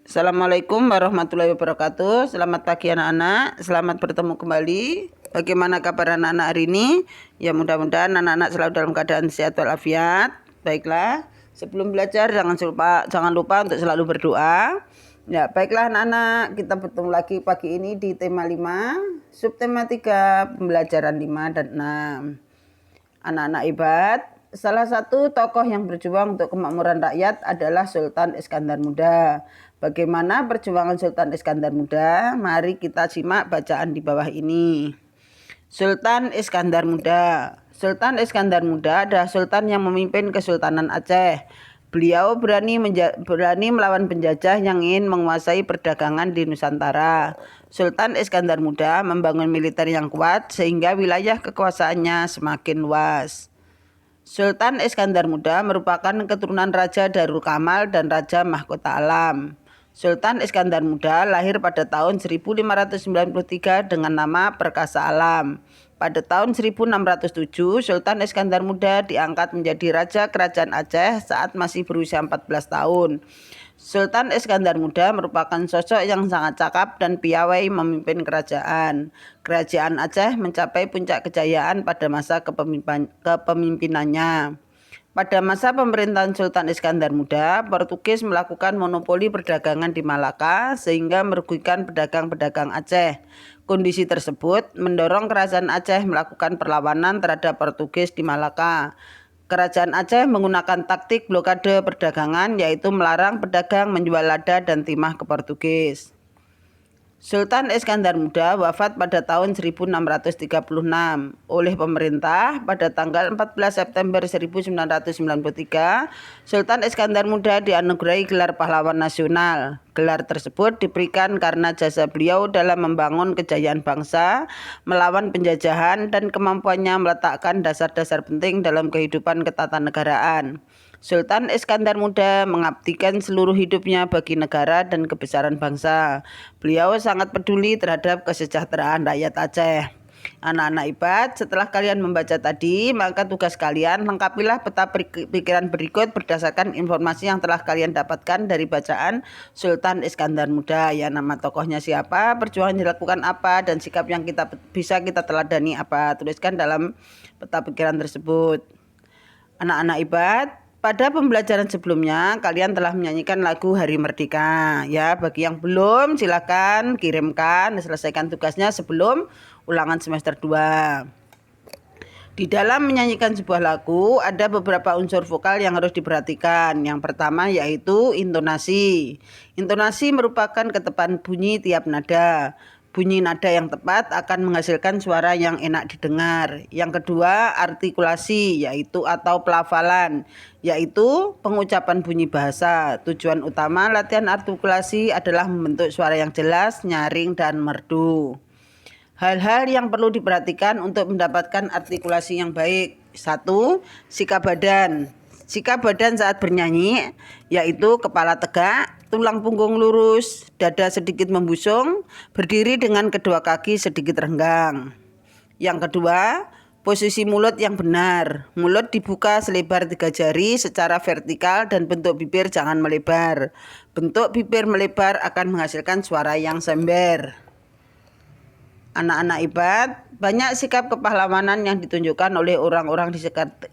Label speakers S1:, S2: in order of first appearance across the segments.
S1: Assalamualaikum warahmatullahi wabarakatuh. Selamat pagi anak-anak. Selamat bertemu kembali. Bagaimana kabar anak-anak hari ini? Ya, mudah-mudahan anak-anak selalu dalam keadaan sehat walafiat. Baiklah, sebelum belajar jangan lupa untuk selalu berdoa. Ya, baiklah anak-anak, kita bertemu lagi pagi ini di tema 5, subtema 3, pembelajaran 5 dan 6. Anak-anak hebat, salah satu tokoh yang berjuang untuk kemakmuran rakyat adalah Sultan Iskandar Muda. Bagaimana perjuangan Sultan Iskandar Muda? Mari kita simak bacaan di bawah ini. Sultan Iskandar Muda. Sultan Iskandar Muda adalah sultan yang memimpin Kesultanan Aceh. Beliau berani melawan penjajah yang ingin menguasai perdagangan di Nusantara. Sultan Iskandar Muda membangun militer yang kuat sehingga wilayah kekuasaannya semakin luas. Sultan Iskandar Muda merupakan keturunan Raja Darul Kamal dan Raja Mahkota Alam. Sultan Iskandar Muda lahir pada tahun 1593 dengan nama Perkasa Alam. Pada tahun 1607, Sultan Iskandar Muda diangkat menjadi Raja Kerajaan Aceh saat masih berusia 14 tahun. Sultan Iskandar Muda merupakan sosok yang sangat cakap dan piawai memimpin kerajaan. Kerajaan Aceh mencapai puncak kejayaan pada masa kepemimpinannya. Pada masa pemerintahan Sultan Iskandar Muda, Portugis melakukan monopoli perdagangan di Malaka sehingga merugikan pedagang-pedagang Aceh. Kondisi tersebut mendorong kerajaan Aceh melakukan perlawanan terhadap Portugis di Malaka. Kerajaan Aceh menggunakan taktik blokade perdagangan, yaitu melarang pedagang menjual lada dan timah ke Portugis. Sultan Iskandar Muda wafat pada tahun 1636 oleh pemerintah pada tanggal 14 September 1993. Sultan Iskandar Muda dianugerahi gelar pahlawan nasional. Gelar tersebut diberikan karena jasa beliau dalam membangun kejayaan bangsa, melawan penjajahan, dan kemampuannya meletakkan dasar-dasar penting dalam kehidupan ketatanegaraan. Sultan Iskandar Muda mengabdikan seluruh hidupnya bagi negara dan kebesaran bangsa. Beliau sangat peduli terhadap kesejahteraan rakyat Aceh. Anak-anak hebat, setelah kalian membaca tadi, maka tugas kalian lengkapilah peta pikiran berikut berdasarkan informasi yang telah kalian dapatkan dari bacaan Sultan Iskandar Muda. Ya, nama tokohnya siapa, perjuangan dilakukan apa, dan sikap yang bisa kita teladani apa. Tuliskan dalam peta pikiran tersebut. Anak-anak hebat, pada pembelajaran sebelumnya kalian telah menyanyikan lagu Hari Merdeka. Ya, bagi yang belum silakan kirimkan dan selesaikan tugasnya sebelum ulangan semester 2. Di dalam menyanyikan sebuah lagu ada beberapa unsur vokal yang harus diperhatikan. Yang pertama yaitu intonasi. Intonasi merupakan ketepatan bunyi tiap nada. Bunyi nada yang tepat akan menghasilkan suara yang enak didengar. Yang kedua, artikulasi atau pelafalan, yaitu pengucapan bunyi bahasa. Tujuan utama latihan artikulasi adalah membentuk suara yang jelas, nyaring, dan merdu. Hal-hal yang perlu diperhatikan untuk mendapatkan artikulasi yang baik. 1. Sikap badan. Sikap badan saat bernyanyi yaitu kepala tegak, tulang punggung lurus, dada sedikit membusung, berdiri dengan kedua kaki sedikit renggang. Yang kedua, posisi mulut yang benar. Mulut dibuka selebar 3 jari secara vertikal dan bentuk bibir jangan melebar. Bentuk bibir melebar akan menghasilkan suara yang sember. Anak-anak hebat, banyak sikap kepahlawanan yang ditunjukkan oleh orang-orang di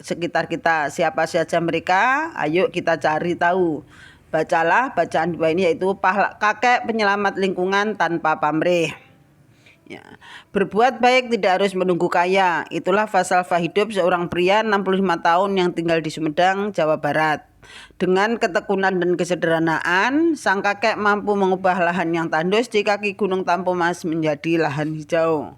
S1: sekitar kita. Siapa saja mereka? Ayo kita cari tahu. Bacalah bacaan di bawah ini yaitu kakek penyelamat lingkungan tanpa pamrih. Ya. Berbuat baik tidak harus menunggu kaya. Itulah falsafah hidup seorang pria 65 tahun yang tinggal di Sumedang, Jawa Barat. Dengan ketekunan dan kesederhanaan, sang kakek mampu mengubah lahan yang tandus di kaki Gunung Tampomas menjadi lahan hijau.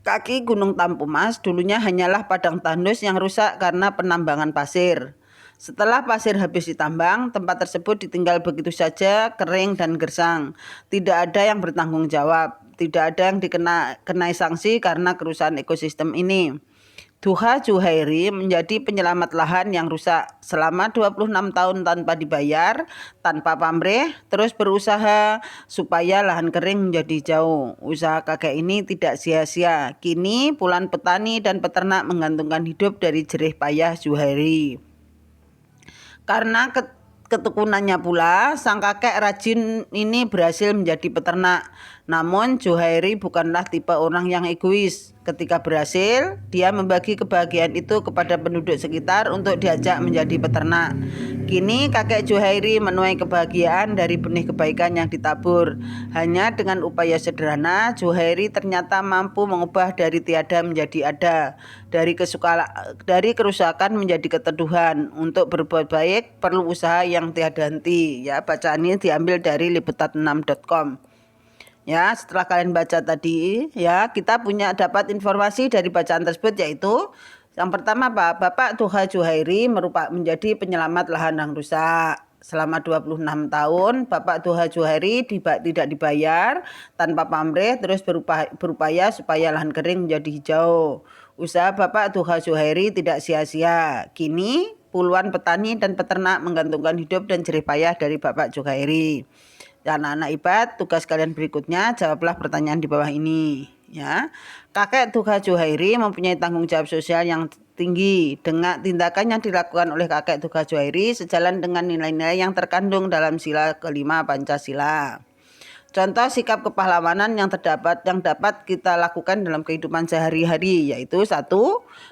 S1: Kaki Gunung Tampomas dulunya hanyalah padang tandus yang rusak karena penambangan pasir. Setelah pasir habis ditambang, tempat tersebut ditinggal begitu saja, kering dan gersang. Tidak ada yang bertanggung jawab, tidak ada yang dikenai sanksi karena kerusakan ekosistem ini. Duha Juhairi menjadi penyelamat lahan yang rusak selama 26 tahun tanpa dibayar, tanpa pamrih, terus berusaha supaya lahan kering menjadi hijau. Usaha kakek ini tidak sia-sia. Kini puluhan petani dan peternak menggantungkan hidup dari jerih payah Juhairi. Karena ketekunannya pula, sang kakek rajin ini berhasil menjadi peternak. Namun Zuhairi bukanlah tipe orang yang egois. Ketika berhasil, dia membagi kebahagiaan itu kepada penduduk sekitar untuk diajak menjadi peternak. Kini kakek Zuhairi menuai kebahagiaan dari benih kebaikan yang ditabur. Hanya dengan upaya sederhana, Zuhairi ternyata mampu mengubah dari tiada menjadi ada, dari kerusakan menjadi keteduhan. Untuk berbuat baik perlu usaha yang tiada henti. Ya, bacaan ini diambil dari liputan6.com. Ya, setelah kalian baca tadi, ya kita dapat informasi dari bacaan tersebut, yaitu yang pertama Bapak Toha Zuhairi menjadi penyelamat lahan yang rusak. Selama 26 tahun Bapak Toha Zuhairi tidak dibayar tanpa pamrih, terus berupaya supaya lahan kering menjadi hijau. Usaha Bapak Toha Zuhairi tidak sia-sia. Kini puluhan petani dan peternak menggantungkan hidup dan jerih payah dari Bapak Zuhairi. Anak-anak IPAD, tugas kalian berikutnya jawablah pertanyaan di bawah ini. Ya, kakek Toha Zuhairi mempunyai tanggung jawab sosial yang tinggi. Dengan tindakan yang dilakukan oleh kakek Toha Zuhairi sejalan dengan nilai-nilai yang terkandung dalam sila kelima Pancasila. Contoh sikap kepahlawanan yang dapat kita lakukan dalam kehidupan sehari-hari, yaitu 1.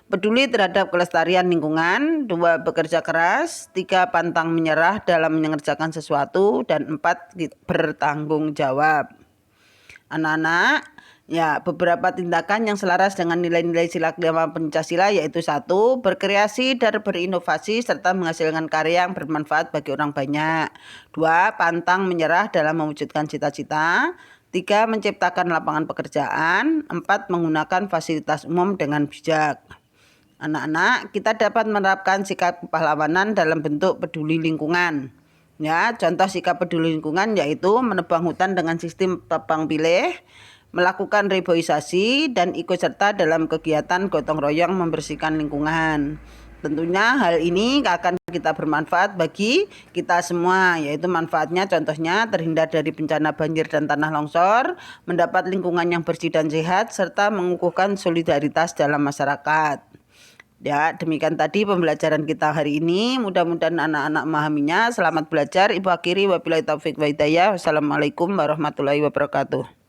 S1: Peduli terhadap kelestarian lingkungan, 2. Bekerja keras, 3. Pantang menyerah dalam mengerjakan sesuatu, dan 4. Bertanggung jawab. Anak-anak, ya, beberapa tindakan yang selaras dengan nilai-nilai sila kelima Pancasila, yaitu 1. Berkreasi dan berinovasi serta menghasilkan karya yang bermanfaat bagi orang banyak. 2. Pantang menyerah dalam mewujudkan cita-cita. 3. Menciptakan lapangan pekerjaan. 4. Menggunakan fasilitas umum dengan bijak. Anak-anak, kita dapat menerapkan sikap kepahlawanan dalam bentuk peduli lingkungan. Ya, contoh sikap peduli lingkungan yaitu menebang hutan dengan sistem tebang pilih, melakukan reboisasi, dan ikut serta dalam kegiatan gotong royong membersihkan lingkungan. Tentunya hal ini akan kita bermanfaat bagi kita semua, yaitu manfaatnya contohnya terhindar dari bencana banjir dan tanah longsor, mendapat lingkungan yang bersih dan sehat, serta mengukuhkan solidaritas dalam masyarakat. Ya, demikian tadi pembelajaran kita hari ini. Mudah-mudahan anak-anak memahaminya. Selamat belajar. Ibu akhiri wabillahi taufik wa hidayah. Wassalamualaikum warahmatullahi wabarakatuh.